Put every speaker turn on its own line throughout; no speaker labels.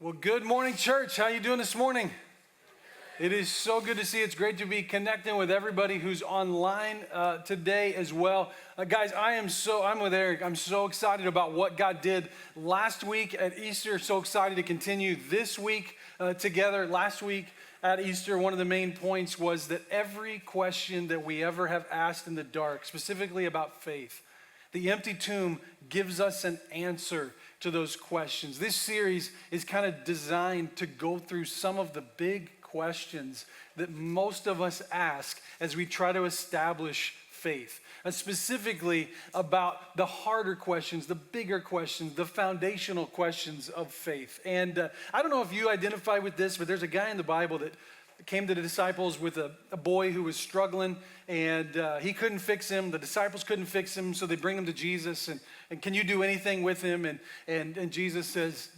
Well, good morning, church. How you doing this morning? It is so good to see. It's great to be connecting with everybody who's online today as well. Guys, I'm with Eric. I'm so excited about what God did last week at Easter. So excited to continue this week together. Last week at Easter, one of the main points was that every question that we ever have asked in the dark, specifically about faith, the empty tomb gives us an answer to those questions. This series is kind of designed to go through some of the big questions that most of us ask as we try to establish faith. And specifically about the harder questions, the bigger questions, the foundational questions of faith. And I don't know if you identify with this, but there's a guy in the Bible that came to the disciples with a boy who was struggling, and he couldn't fix him. The disciples couldn't fix him, so they bring him to Jesus. And can you do anything with him? And Jesus says,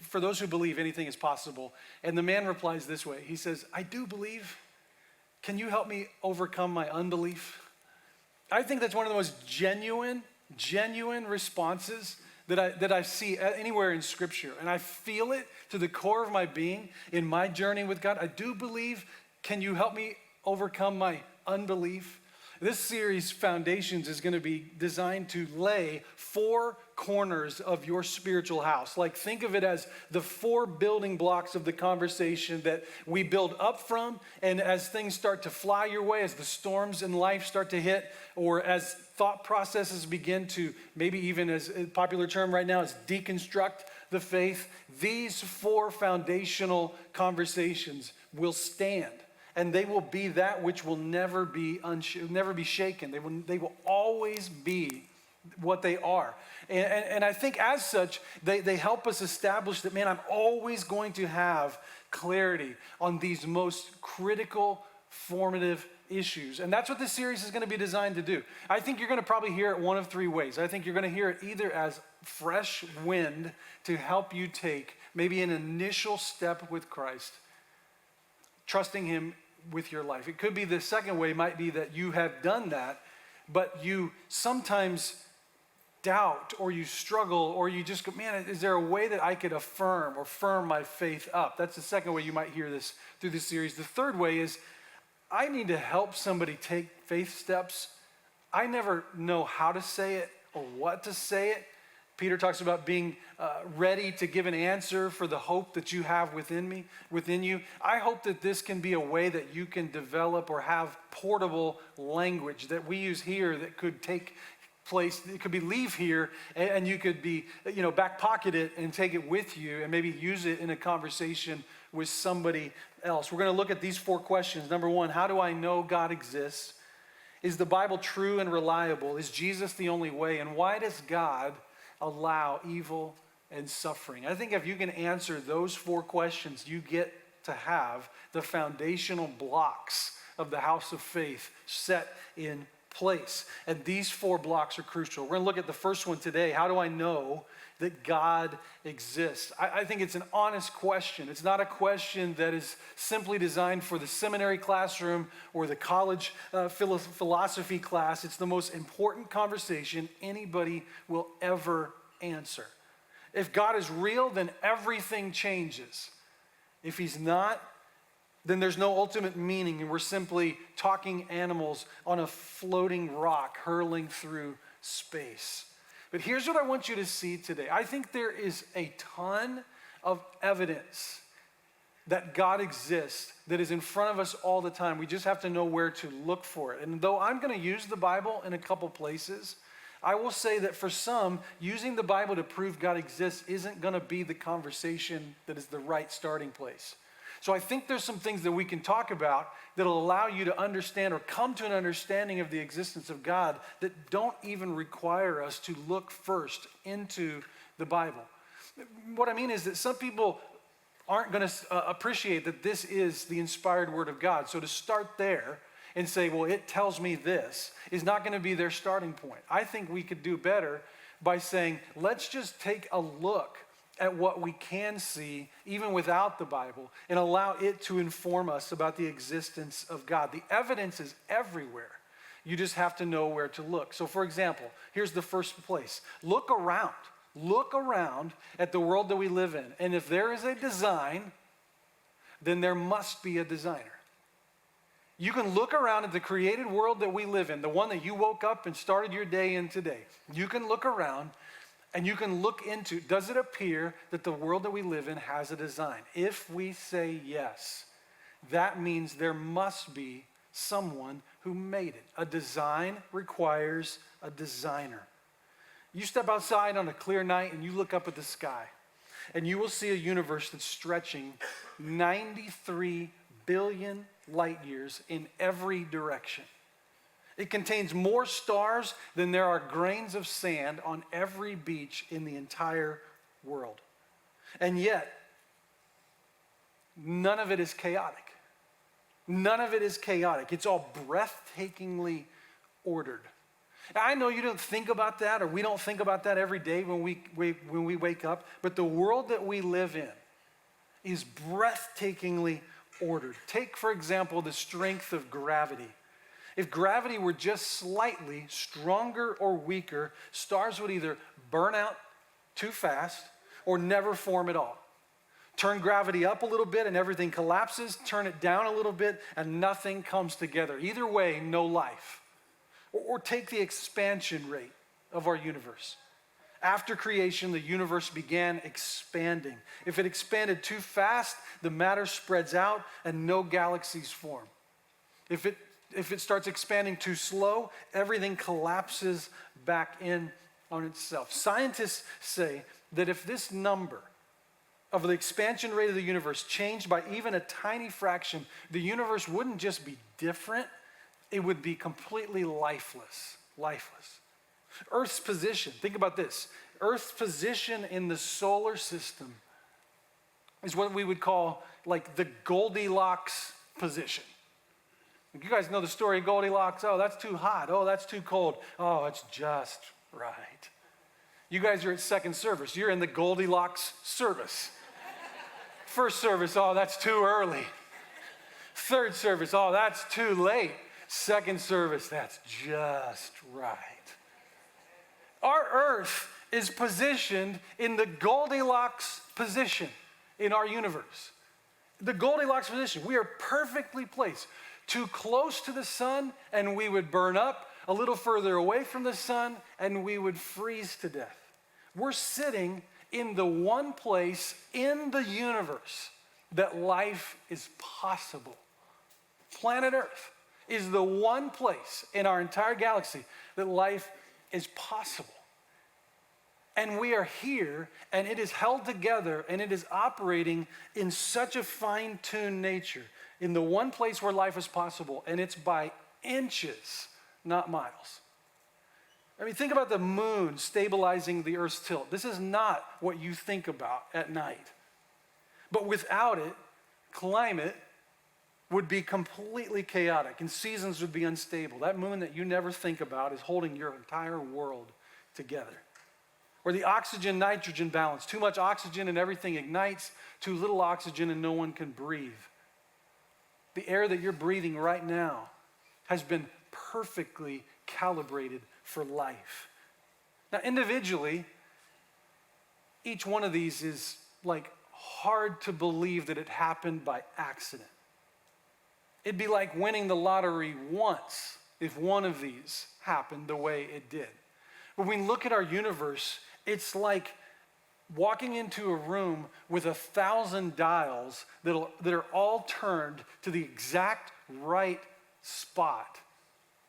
for those who believe, anything is possible. And the man replies this way. He says, I do believe. Can you help me overcome my unbelief? I think that's one of the most genuine responses that I see anywhere in Scripture. And I feel it to the core of my being in my journey with God. I do believe. Can you help me overcome my unbelief? This series, Foundations, is going to be designed to lay four corners of your spiritual house. Like, think of it as the four building blocks of the conversation that we build up from. And as things start to fly your way, as the storms in life start to hit, or as thought processes begin to, maybe even as a popular term right now is deconstruct the faith, these four foundational conversations will stand. And they will be that which will never be shaken. They will always be what they are. And I think as such, they help us establish that, man, I'm always going to have clarity on these most critical, formative issues. And that's what this series is going to be designed to do. I think you're going to probably hear it one of three ways. I think you're going to hear it either as fresh wind to help you take maybe an initial step with Christ, trusting him with your life. It could be the second way, might be that you have done that, but you sometimes doubt or you struggle or you just go, man, is there a way that I could affirm or firm my faith up? That's the second way you might hear this through this series. The third way is I need to help somebody take faith steps. I never know how to say it or what to say it. Peter talks about being ready to give an answer for the hope that you have within you. I hope that this can be a way that you can develop or have portable language that we use here that could take place. It could be leave here and you could be, back pocket it and take it with you and maybe use it in a conversation with somebody else. We're going to look at these four questions. Number one, how do I know God exists? Is the Bible true and reliable? Is Jesus the only way? And why does God allow evil and suffering? I think if you can answer those four questions, you get to have the foundational blocks of the house of faith set in place. And these four blocks are crucial. We're going to look at the first one today. How do I know that God exists? I think it's an honest question. It's not a question that is simply designed for the seminary classroom or the college philosophy class. It's the most important conversation anybody will ever answer. If God is real, then everything changes. If he's not, then there's no ultimate meaning, and we're simply talking animals on a floating rock hurling through space. But here's what I want you to see today. I think there is a ton of evidence that God exists that is in front of us all the time. We just have to know where to look for it. And though I'm going to use the Bible in a couple places, I will say that for some, using the Bible to prove God exists isn't going to be the conversation that is the right starting place. So I think there's some things that we can talk about that'll allow you to understand or come to an understanding of the existence of God that don't even require us to look first into the Bible. What I mean is that some people aren't going to appreciate that this is the inspired word of God. So to start there and say, well, it tells me this, is not going to be their starting point. I think we could do better by saying, let's just take a look at what we can see even without the Bible and allow it to inform us about the existence of God. The evidence is everywhere. You just have to know where to look. So for example, here's the first place. Look around. Look around at the world that we live in, and if there is a design, then there must be a designer. You can look around at the created world that we live in, the one that you woke up and started your day in today. You can look around and you can look into, does it appear that the world that we live in has a design? If we say yes, that means there must be someone who made it. A design requires a designer. You step outside on a clear night and you look up at the sky, and you will see a universe that's stretching 93 billion light years in every direction. It contains more stars than there are grains of sand on every beach in the entire world. And yet, none of it is chaotic. None of it is chaotic. It's all breathtakingly ordered. I know you don't think about that, or we don't think about that every day when we wake up, but the world that we live in is breathtakingly ordered. Take, for example, the strength of gravity. If gravity were just slightly stronger or weaker, stars would either burn out too fast or never form at all. Turn gravity up a little bit and everything collapses. Turn it down a little bit and nothing comes together. Either way, no life. Or take the expansion rate of our universe. After creation, the universe began expanding. If it expanded too fast, the matter spreads out and no galaxies form. If it starts expanding too slow, everything collapses back in on itself. Scientists say that if this number of the expansion rate of the universe changed by even a tiny fraction, the universe wouldn't just be different, it would be completely lifeless. Earth's position, think about this. Earth's position in the solar system is what we would call like the Goldilocks position. You guys know the story of Goldilocks. Oh, that's too hot. Oh, that's too cold. Oh, it's just right. You guys are at second service. You're in the Goldilocks service. First service, oh, that's too early. Third service, oh, that's too late. Second service, that's just right. Our earth is positioned in the Goldilocks position in our universe. The Goldilocks position. We are perfectly placed. Too close to the sun and we would burn up. A little further away from the sun and we would freeze to death. We're sitting in the one place in the universe that life is possible. Planet Earth is the one place in our entire galaxy that life is possible. And we are here, and it is held together, and it is operating in such a fine-tuned nature in the one place where life is possible, and it's by inches, not miles. I mean, think about the moon stabilizing the Earth's tilt. This is not what you think about at night. But without it, climate would be completely chaotic and seasons would be unstable. That moon that you never think about is holding your entire world together. Or the oxygen-nitrogen balance. Too much oxygen and everything ignites. Too little oxygen and no one can breathe. The air that you're breathing right now has been perfectly calibrated for life. Now, individually, each one of these is like hard to believe that it happened by accident. It'd be like winning the lottery once if one of these happened the way it did. When we look at our universe, it's like walking into a room with 1,000 dials that are all turned to the exact right spot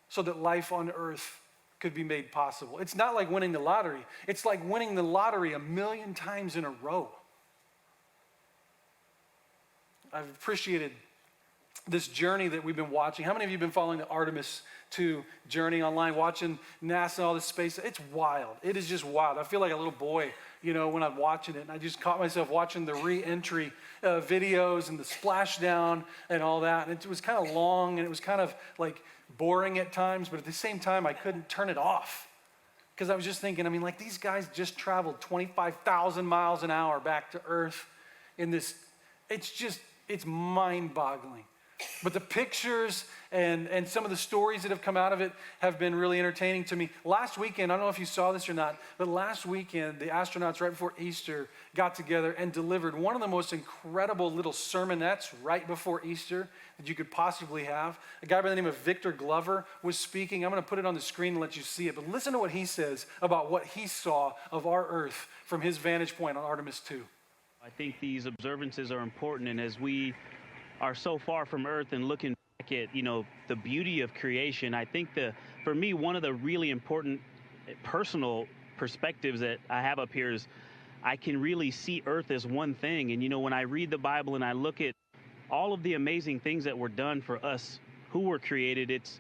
so that life on Earth could be made possible. It's not like winning the lottery. It's like winning the lottery 1,000,000 times in a row. I've appreciated this journey that we've been watching. How many of you have been following the Artemis 2 journey online, watching NASA and all this space? It's wild. It is just wild. I feel like a little boy, when I'm watching it. And I just caught myself watching the re-entry videos and the splashdown and all that. And it was kind of long and it was kind of like boring at times, but at the same time, I couldn't turn it off. Because I was just thinking, these guys just traveled 25,000 miles an hour back to Earth in this. It's mind-boggling. But the pictures and some of the stories that have come out of it have been really entertaining to me. Last weekend, I don't know if you saw this or not, but last weekend, the astronauts right before Easter got together and delivered one of the most incredible little sermonettes right before Easter that you could possibly have. A guy by the name of Victor Glover was speaking. I'm going to put it on the screen and let you see it, but listen to what he says about what he saw of our Earth from his vantage point on Artemis 2.
I think these observances are important, and as we are so far from Earth and looking back at, the beauty of creation, I think for me, one of the really important personal perspectives that I have up here is I can really see Earth as one thing. And, when I read the Bible and I look at all of the amazing things that were done for us who were created, it's,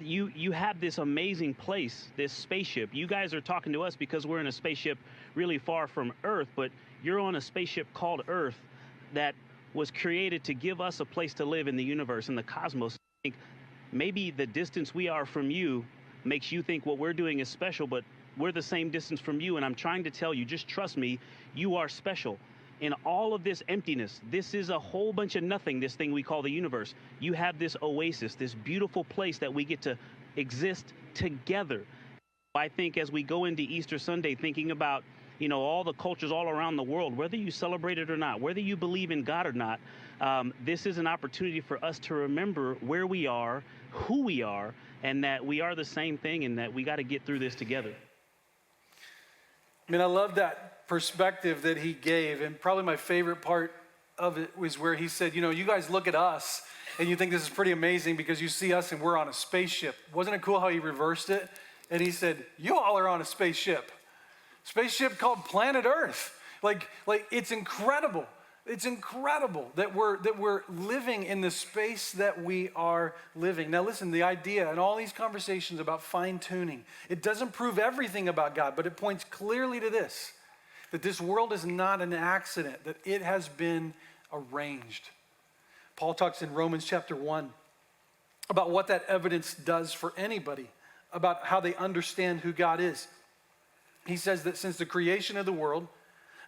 you have this amazing place, this spaceship. You guys are talking to us because we're in a spaceship really far from Earth, but you're on a spaceship called Earth that was created to give us a place to live in the universe, in the cosmos. I think maybe the distance we are from you makes you think what we're doing is special, but we're the same distance from you, and I'm trying to tell you, just trust me, you are special. In all of this emptiness, this is a whole bunch of nothing, this thing we call the universe. You have this oasis, this beautiful place that we get to exist together. I think as we go into Easter Sunday, thinking about all the cultures all around the world, whether you celebrate it or not, whether you believe in God or not, this is an opportunity for us to remember where we are, who we are, and that we are the same thing and that we got to get through this together.
I mean, I love that perspective that he gave, and probably my favorite part of it was where he said, you guys look at us and you think this is pretty amazing because you see us and we're on a spaceship. Wasn't it cool how he reversed it? And he said, you all are on a spaceship called planet Earth. Like it's incredible. It's incredible that we're living in the space that we are living. Now listen, the idea and all these conversations about fine-tuning, it doesn't prove everything about God, but it points clearly to this, that this world is not an accident, that it has been arranged. Paul talks in Romans chapter 1 about what that evidence does for anybody, about how they understand who God is. He says that since the creation of the world,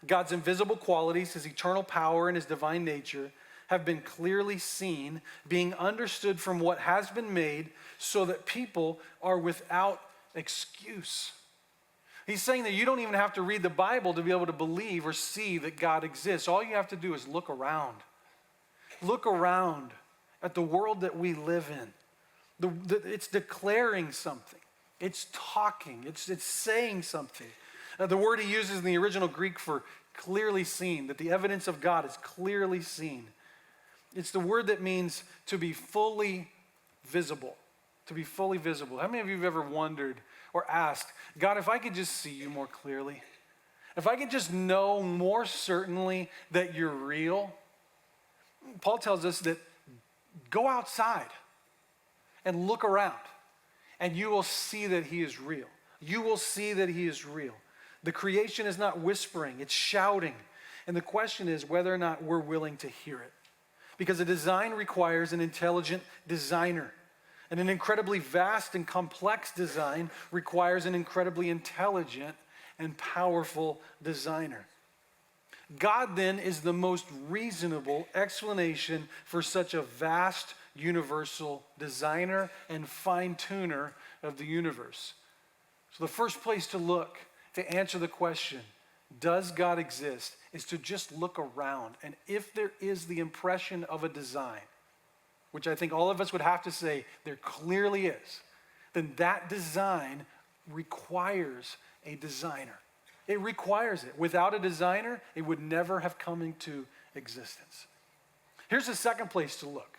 God's invisible qualities, his eternal power and his divine nature have been clearly seen, being understood from what has been made, so that people are without excuse. He's saying that you don't even have to read the Bible to be able to believe or see that God exists. All you have to do is look around. Look around at the world that we live in. It's declaring something. It's talking, it's saying something. The word he uses in the original Greek for clearly seen, that the evidence of God is clearly seen. It's the word that means to be fully visible, to be fully visible. How many of you have ever wondered or asked, God, if I could just see you more clearly, if I could just know more certainly that you're real? Paul tells us that go outside and look around, and you will see that he is real. You will see that he is real. The creation is not whispering, it's shouting. And the question is whether or not we're willing to hear it. Because a design requires an intelligent designer. And an incredibly vast and complex design requires an incredibly intelligent and powerful designer. God then is the most reasonable explanation for such a vast universal designer and fine-tuner of the universe. So the first place to look to answer the question, does God exist, is to just look around. And if there is the impression of a design, which I think all of us would have to say there clearly is, then that design requires a designer. It requires it. Without a designer, it would never have come into existence. Here's the second place to look.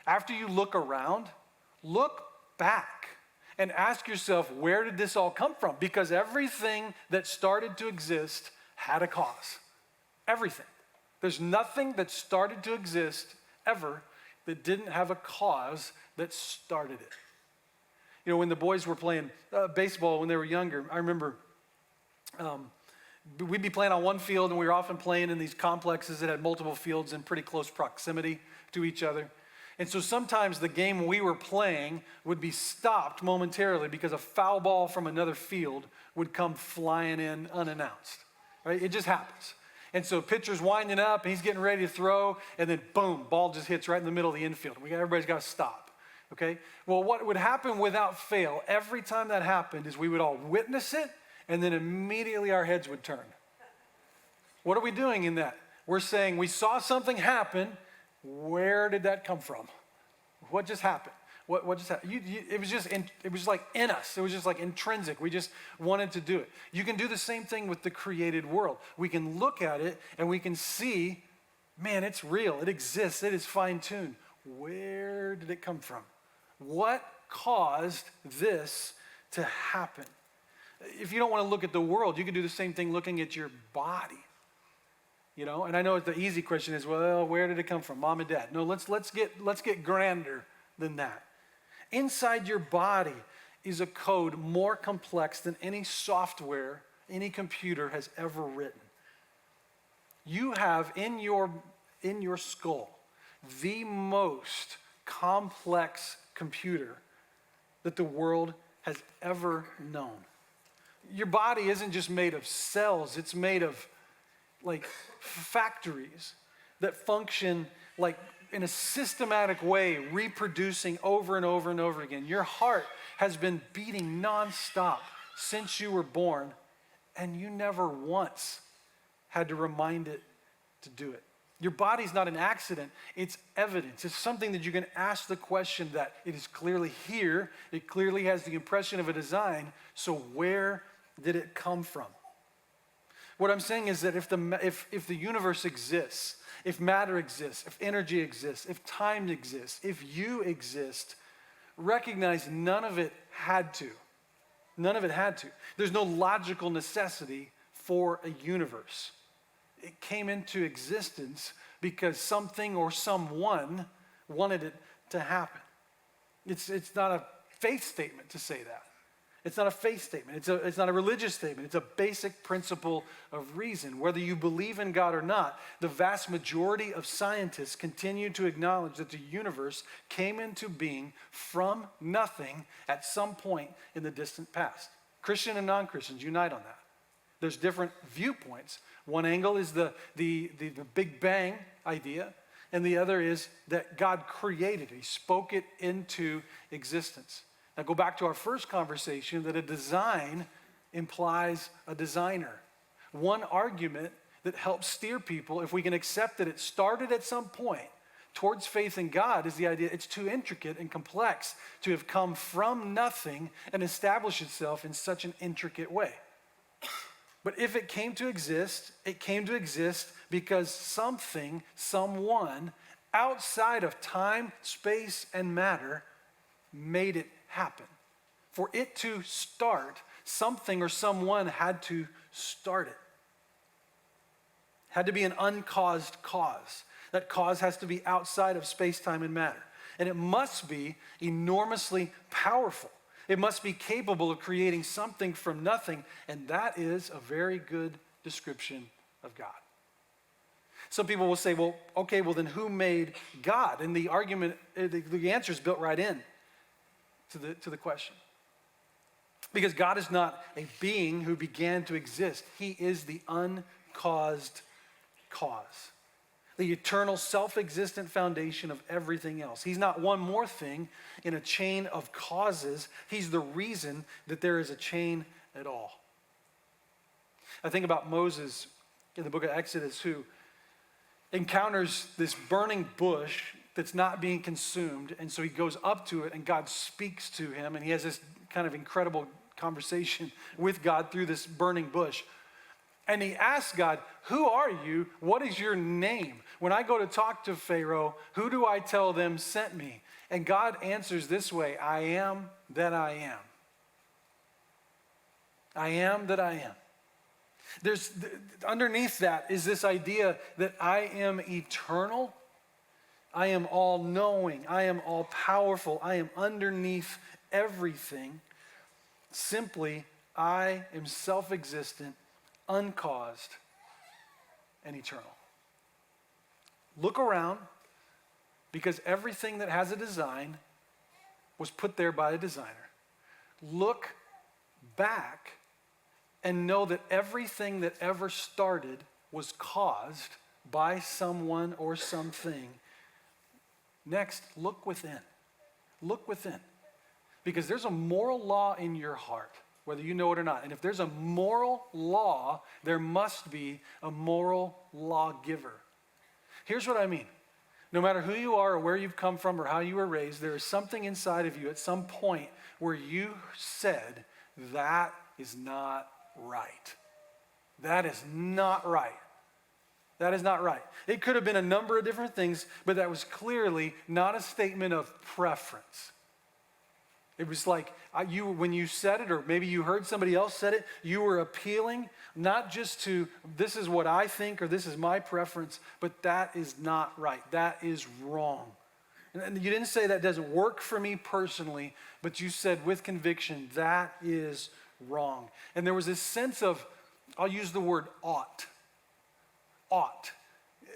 After you look around, look back and ask yourself, where did this all come from? Because everything that started to exist had a cause. Everything. There's nothing that started to exist ever that didn't have a cause that started it. When the boys were playing baseball when they were younger, I remember we'd be playing on one field, and we were often playing in these complexes that had multiple fields in pretty close proximity to each other. And so sometimes the game we were playing would be stopped momentarily because a foul ball from another field would come flying in unannounced. Right? It just happens. And so pitcher's winding up, and he's getting ready to throw, and then boom, ball just hits right in the middle of the infield. Everybody's got to stop, okay? Well, what would happen without fail, every time that happened, is we would all witness it, and then immediately our heads would turn. What are we doing in that? We're saying we saw something happen. Where did that come from? What just happened? What just happened? It was like in us. It was just like intrinsic. We just wanted to do it. You can do the same thing with the created world. We can look at it and we can see, man, it's real. It exists. It is fine-tuned. Where did it come from? What caused this to happen? If you don't want to look at the world, you can do the same thing looking at your body. And I know the easy question is, well, where did it come from? Mom and dad. No, let's get grander than that. Inside your body is a code more complex than any software any computer has ever written. You have in your skull the most complex computer that the world has ever known. Your body isn't just made of cells, it's made of like factories that function like in a systematic way, reproducing over and over and over again. Your heart has been beating nonstop since you were born, and you never once had to remind it to do it. Your body's not an accident, it's evidence. It's something that you can ask the question that it is clearly here, it clearly has the impression of a design, so where did it come from? What I'm saying is that if the universe exists, if matter exists, if energy exists, if time exists, if you exist, recognize none of it had to. None of it had to. There's no logical necessity for a universe. It came into existence because something or someone wanted it to happen. It's not a faith statement to say that. It's not a faith statement. It's not a religious statement. It's a basic principle of reason. Whether you believe in God or not, the vast majority of scientists continue to acknowledge that the universe came into being from nothing at some point in the distant past. Christian and non-Christians unite on that. There's different viewpoints. One angle is the Big Bang idea, and the other is that God created it. He spoke it into existence. Now go back to our first conversation that a design implies a designer. One argument that helps steer people, if we can accept that it started at some point towards faith in God, is the idea it's too intricate and complex to have come from nothing and establish itself in such an intricate way. But if it came to exist because something, someone, outside of time, space, and matter made it happen. For it to start, something or someone had to start it. Had to be an uncaused cause. That cause has to be outside of space, time, and matter. And it must be enormously powerful. It must be capable of creating something from nothing, and that is a very good description of God. Some people will say, well, okay, well then who made God? And the argument, the answer is built right in to the question. Because God is not a being who began to exist. He is the uncaused cause. The eternal, self-existent foundation of everything else. He's not one more thing in a chain of causes. He's the reason that there is a chain at all. I think about Moses in the book of Exodus, who encounters this burning bush that's not being consumed, and so he goes up to it and God speaks to him, and he has this kind of incredible conversation with God through this burning bush. And he asks God, who are you? What is your name? When I go to talk to Pharaoh, who do I tell them sent me? And God answers this way, I am that I am. I am that I am. There's underneath that is this idea that I am eternal. I am all-knowing. I am all-powerful. I am underneath everything. Simply, I am self-existent, uncaused, and eternal. Look around, because everything that has a design was put there by a designer. Look back and know that everything that ever started was caused by someone or something, next, look within. Look within. Because there's a moral law in your heart, whether you know it or not. And if there's a moral law, there must be a moral lawgiver. Here's what I mean. No matter who you are or where you've come from or how you were raised, there is something inside of you at some point where you said, that is not right. That is not right. That is not right. It could have been a number of different things, but that was clearly not a statement of preference. It was like when you said it, or maybe you heard somebody else said it, you were appealing not just to this is what I think or this is my preference, but that is not right. That is wrong. And you didn't say that doesn't work for me personally, but you said with conviction, that is wrong. And there was this sense of, I'll use the word ought. Ought.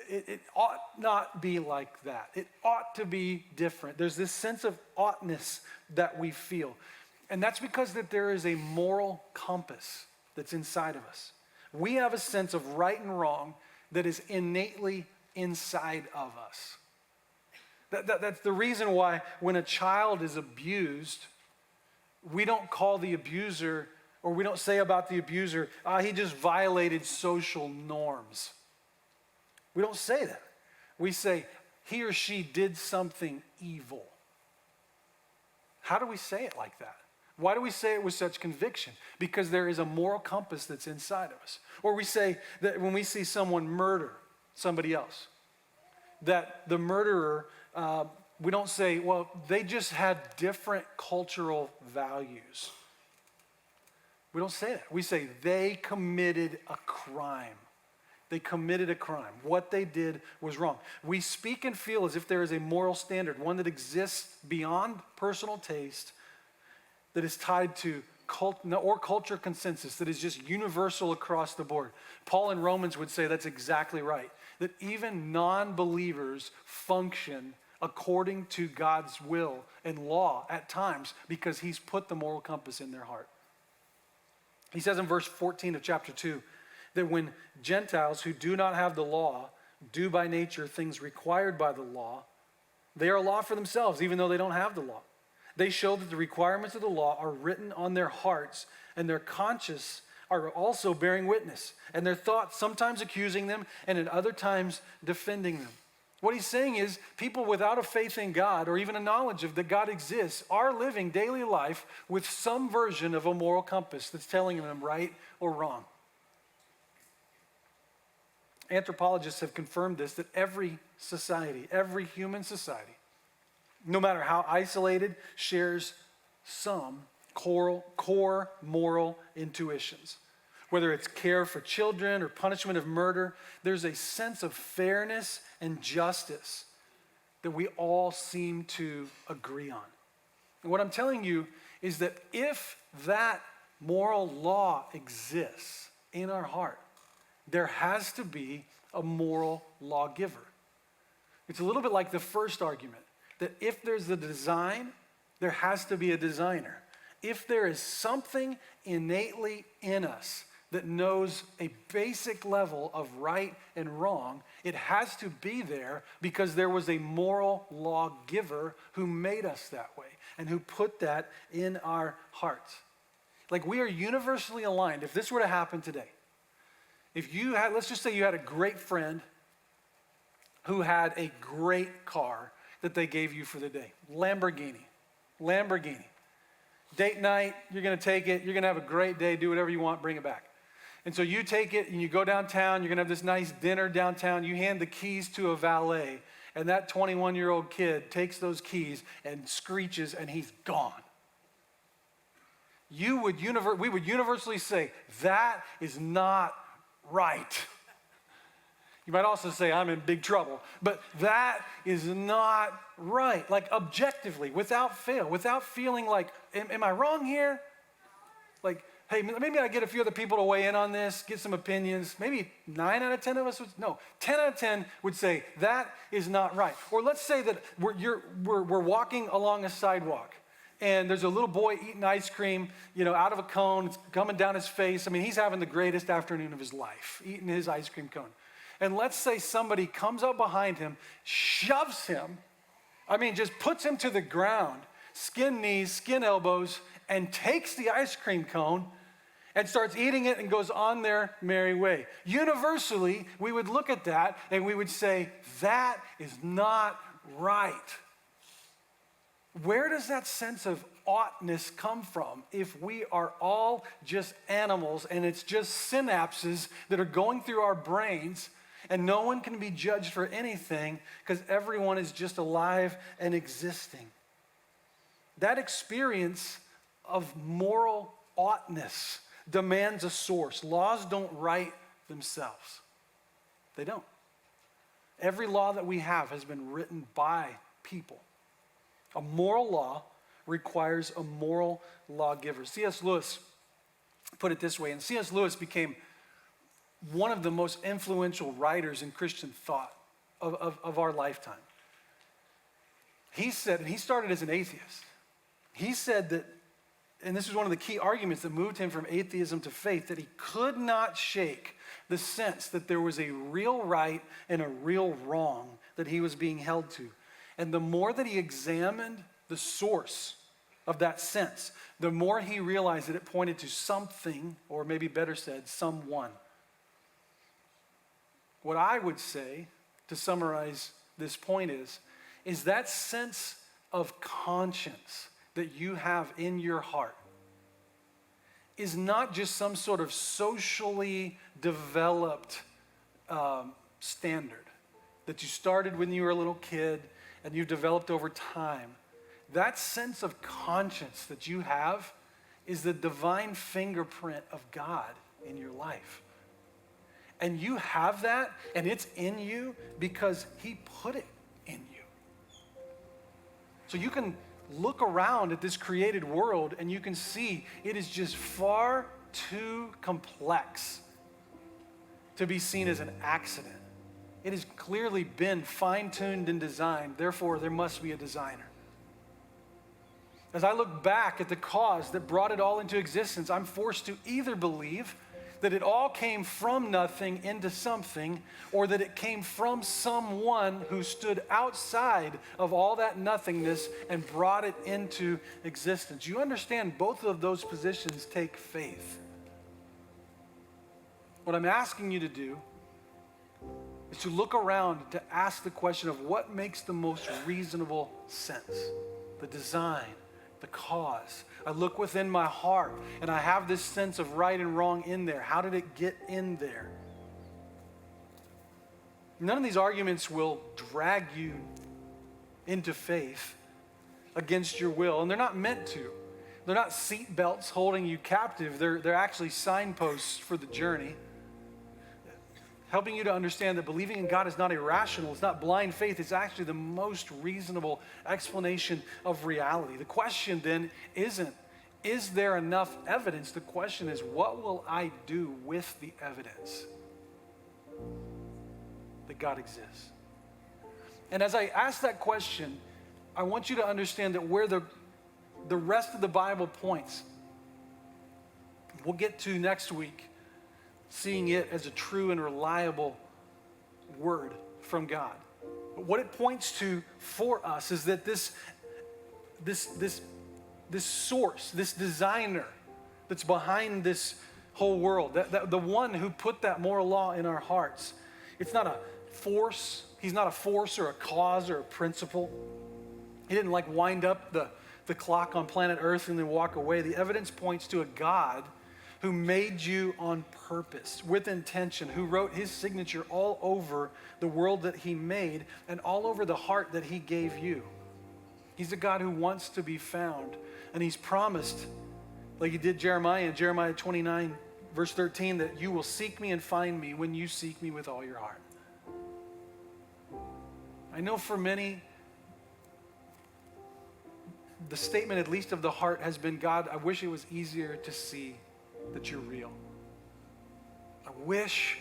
It ought not be like that. It ought to be different. There's this sense of oughtness that we feel. And that's because that there is a moral compass that's inside of us. We have a sense of right and wrong that is innately inside of us. That's the reason why when a child is abused, we don't call the abuser, or we don't say about the abuser, he just violated social norms. We don't say that. We say, he or she did something evil. How do we say it like that? Why do we say it with such conviction? Because there is a moral compass that's inside of us. Or we say that when we see someone murder somebody else, that the murderer, we don't say, well, they just had different cultural values. We don't say that. We say they committed a crime. They committed a crime. What they did was wrong. We speak and feel as if there is a moral standard, one that exists beyond personal taste, that is tied to culture consensus, that is just universal across the board. Paul in Romans would say that's exactly right, that even non-believers function according to God's will and law at times because he's put the moral compass in their heart. He says in verse 14 of chapter 2, that when Gentiles who do not have the law do by nature things required by the law, they are a law for themselves, even though they don't have the law. They show that the requirements of the law are written on their hearts, and their conscience are also bearing witness, and their thoughts sometimes accusing them, and at other times defending them. What he's saying is people without a faith in God or even a knowledge of that God exists are living daily life with some version of a moral compass that's telling them right or wrong. Anthropologists have confirmed this, that every society, every human society, no matter how isolated, shares some core moral intuitions. Whether it's care for children or punishment of murder, there's a sense of fairness and justice that we all seem to agree on. And what I'm telling you is that if that moral law exists in our heart, there has to be a moral lawgiver. It's a little bit like the first argument, that if there's a design, there has to be a designer. If there is something innately in us that knows a basic level of right and wrong, it has to be there because there was a moral lawgiver who made us that way and who put that in our hearts. Like we are universally aligned. If this were to happen today, if you had, let's just say you had a great friend who had a great car that they gave you for the day. Lamborghini. Date night, you're going to take it. You're going to have a great day. Do whatever you want. Bring it back. And so you take it and you go downtown. You're going to have this nice dinner downtown. You hand the keys to a valet. And that 21-year-old kid takes those keys and screeches and he's gone. We would universally say, that is not right. You might also say, I'm in big trouble. But that is not right. Like objectively, without fail, without feeling like, am I wrong here? Like, hey, maybe I get a few other people to weigh in on this, get some opinions. Maybe 9 out of 10 of us would, no, 10 out of 10 would say, that is not right. Or let's say that we're walking along a sidewalk and there's a little boy eating ice cream, out of a cone. It's coming down his face. I mean, he's having the greatest afternoon of his life, eating his ice cream cone. And let's say somebody comes up behind him, shoves him, just puts him to the ground, skin knees, skin elbows, and takes the ice cream cone and starts eating it and goes on their merry way. Universally, we would look at that and we would say, that is not right. Where does that sense of oughtness come from if we are all just animals and it's just synapses that are going through our brains and no one can be judged for anything because everyone is just alive and existing? That experience of moral oughtness demands a source. Laws don't write themselves. They don't. Every law that we have has been written by people. A moral law requires a moral lawgiver. C.S. Lewis put it this way, and C.S. Lewis became one of the most influential writers in Christian thought of our lifetime. He said, and he started as an atheist, he said that, and this was one of the key arguments that moved him from atheism to faith, that he could not shake the sense that there was a real right and a real wrong that he was being held to. And the more that he examined the source of that sense, the more he realized that it pointed to something, or maybe better said, someone. What I would say, to summarize this point, is that sense of conscience that you have in your heart is not just some sort of socially developed standard that you started when you were a little kid and you've developed over time. That sense of conscience that you have is the divine fingerprint of God in your life. And you have that, and it's in you because he put it in you. So you can look around at this created world and you can see it is just far too complex to be seen as an accident. It has clearly been fine-tuned and designed. Therefore, there must be a designer. As I look back at the cause that brought it all into existence, I'm forced to either believe that it all came from nothing into something, or that it came from someone who stood outside of all that nothingness and brought it into existence. You understand, both of those positions take faith. What I'm asking you to do is to look around to ask the question of what makes the most reasonable sense. The design, the cause. I look within my heart and I have this sense of right and wrong in there. How did it get in there? None of these arguments will drag you into faith against your will, and they're not meant to. They're not seat belts holding you captive. They're actually signposts for the journey, helping you to understand that believing in God is not irrational. It's not blind faith. It's actually the most reasonable explanation of reality. The question then isn't, is there enough evidence? The question is, what will I do with the evidence that God exists? And as I ask that question, I want you to understand that where the rest of the Bible points, we'll get to next week, seeing it as a true and reliable word from God. But what it points to for us is that this source, this designer that's behind this whole world, that the one who put that moral law in our hearts, it's not a force. He's not a force or a cause or a principle. He didn't wind up the clock on planet Earth and then walk away. The evidence points to a God who made you on purpose, with intention, who wrote his signature all over the world that he made and all over the heart that he gave you. He's a God who wants to be found, and he's promised, like he did Jeremiah in Jeremiah 29, verse 13, that you will seek me and find me when you seek me with all your heart. I know for many, the statement, at least of the heart, has been, God, I wish it was easier to see that you're real. I wish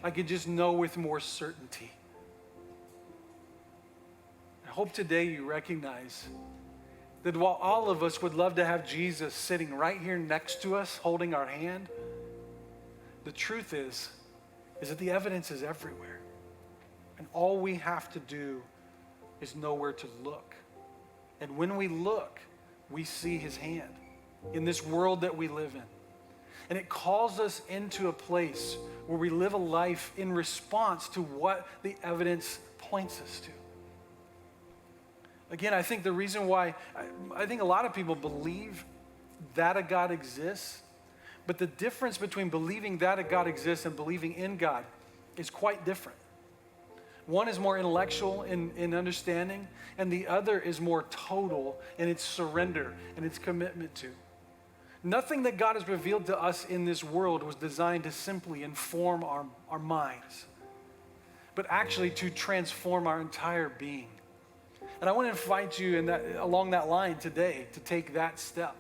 I could just know with more certainty. I hope today you recognize that while all of us would love to have Jesus sitting right here next to us, holding our hand, the truth is that the evidence is everywhere. And all we have to do is know where to look. And when we look, we see his hand in this world that we live in. And it calls us into a place where we live a life in response to what the evidence points us to. Again, I think the reason why, I think a lot of people believe that a God exists, but the difference between believing that a God exists and believing in God is quite different. One is more intellectual in understanding, and the other is more total in its surrender and its commitment to. Nothing that God has revealed to us in this world was designed to simply inform our minds, but actually to transform our entire being. And I want to invite you along that line today to take that step.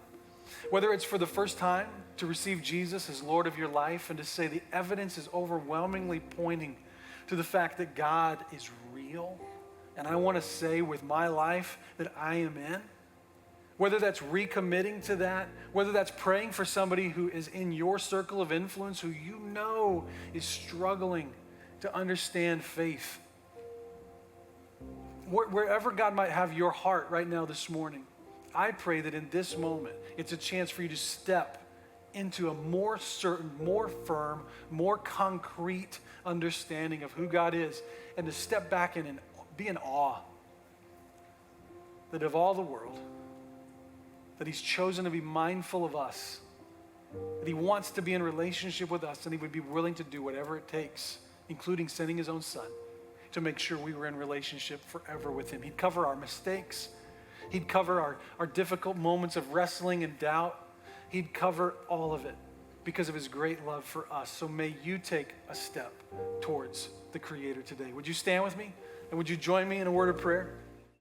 Whether it's for the first time to receive Jesus as Lord of your life and to say the evidence is overwhelmingly pointing to the fact that God is real, and I want to say with my life that I am in. Whether that's recommitting to that, whether that's praying for somebody who is in your circle of influence who you know is struggling to understand faith. Wherever God might have your heart right now this morning, I pray that in this moment, it's a chance for you to step into a more certain, more firm, more concrete understanding of who God is, and to step back in and be in awe that of all the world, that he's chosen to be mindful of us, that he wants to be in relationship with us, and he would be willing to do whatever it takes, including sending his own son, to make sure we were in relationship forever with him. He'd cover our mistakes. He'd cover our difficult moments of wrestling and doubt. He'd cover all of it because of his great love for us. So may you take a step towards the Creator today. Would you stand with me? And would you join me in a word of prayer?